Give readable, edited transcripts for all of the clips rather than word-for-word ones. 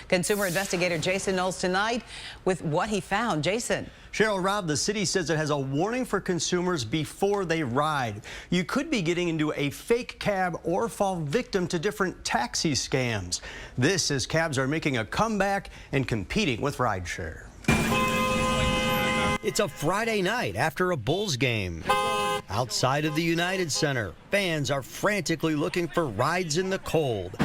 Consumer investigator Jason Knowles tonight with what he found. Jason. Cheryl, Rob, the city says it has a warning for consumers before they ride. You could be getting into a fake cab or fall victim to different taxi scams. This as cabs are making a comeback and competing with rideshare. It's a Friday night after a Bulls game. Outside of the United Center, fans are frantically looking for rides in the cold.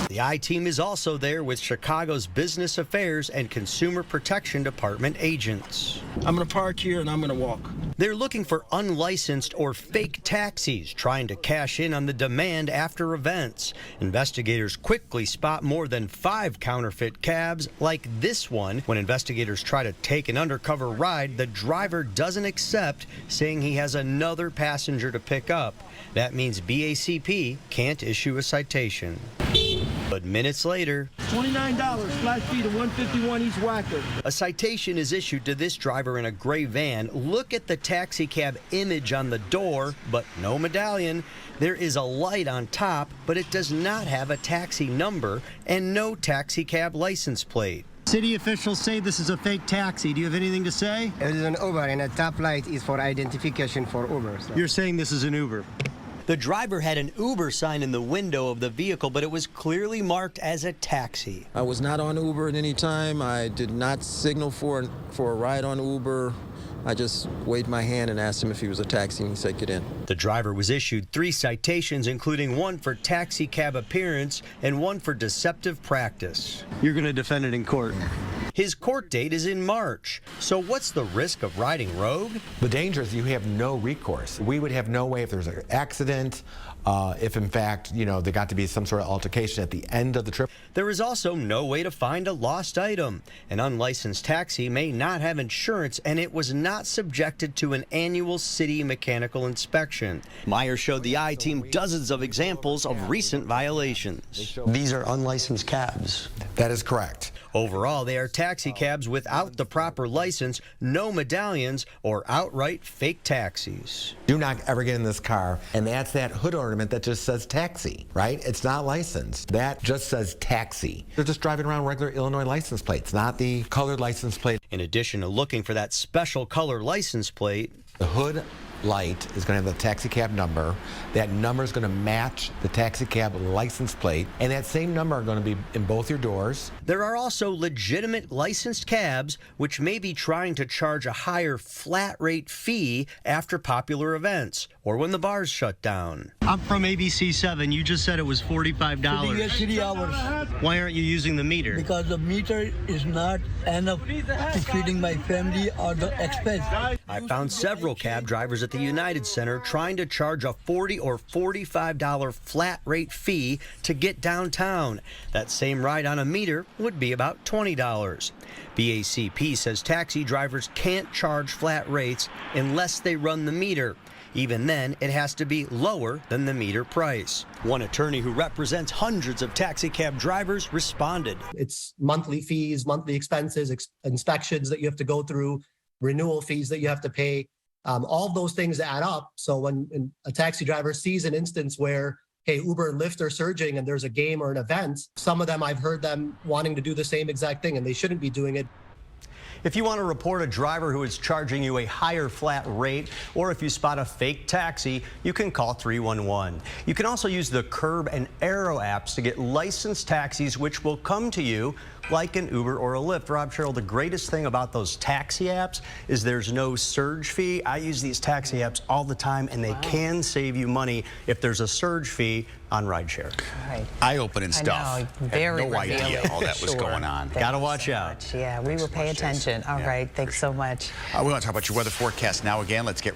The I-Team is also there with Chicago's Business Affairs and Consumer Protection Department agents. I'm going to park here and I'm going to walk. They're looking for unlicensed or fake taxis, trying to cash in on the demand after events. Investigators quickly spot more than 5 counterfeit cabs like this one. When investigators try to take an undercover ride, the driver doesn't accept, saying he has another passenger to pick up. That means BACP can't issue a citation. But minutes later, $29, flat fee to 151 East Wacker. A citation is issued to this driver in a gray van. Look at the taxi cab image on the door, but no medallion. There is a light on top, but it does not have a taxi number and no taxi cab license plate. City officials say this is a fake taxi. Do you have anything to say? It is an Uber, and a top light is for identification for Uber. So. You're saying this is an Uber? The driver had an Uber sign in the window of the vehicle, but it was clearly marked as a taxi. I was not on Uber at any time. I did not signal for a ride on Uber. I just waved my hand and asked him if he was a taxi, and he said, get in. The driver was issued 3 citations, including 1 for taxi cab appearance and 1 for deceptive practice. You're going to defend it in court. His court date is in March. So what's the risk of riding rogue? The danger is you have no recourse. We would have no way if there's an accident, if in fact, there got to be some sort of altercation at the end of the trip. There is also no way to find a lost item. An unlicensed taxi may not have insurance, and it was not subjected to an annual city mechanical inspection. Meyer showed the I-Team dozens of examples of recent violations. These are unlicensed cabs. That is correct. Overall, they are taxi cabs without the proper license, no medallions, or outright fake taxis. Do not ever get in this car, and that's that hood ornament that just says taxi, right? It's not licensed. That just says taxi. They're just driving around regular Illinois license plates, not the colored license plate. In addition to looking for that special color license plate, the hood light is going to have the taxi cab number. That number is going to match the taxi cab license plate, and that same number are going to be in both your doors. There are also legitimate licensed cabs which may be trying to charge a higher flat rate fee after popular events or when the bars shut down. I'm from ABC7. You just said it was $45. City hours. Why aren't you using the meter? Because the meter is not enough to feeding my family or the expense. I found several cab drivers at the United Center trying to charge a $40 or $45 flat rate fee to get downtown. That same ride on a meter would be about $20. BACP says taxi drivers can't charge flat rates unless they run the meter. Even then, it has to be lower than the meter price. One attorney who represents hundreds of taxi cab drivers responded. It's monthly fees, monthly expenses, inspections that you have to go through, renewal fees that you have to pay. All of those things add up. So when a taxi driver sees an instance where, hey, Uber and Lyft are surging and there's a game or an event, some of them I've heard them wanting to do the same exact thing, and they shouldn't be doing it. If you want to report a driver who is charging you a higher flat rate, or if you spot a fake taxi, you can call 311. You can also use the Curb and Arrow apps to get licensed taxis, which will come to you like an Uber or a Lyft. Rob, Cheryl, the greatest thing about those taxi apps is there's no surge fee. I use these taxi apps all the time, and they can save you money if there's a surge fee on rideshare. Right. Eye-opening stuff. I know, very no revealing. idea all that was going on. Gotta watch out. Yeah, we will pay attention. All right, thanks so much. We want to talk about your weather forecast now again. Let's get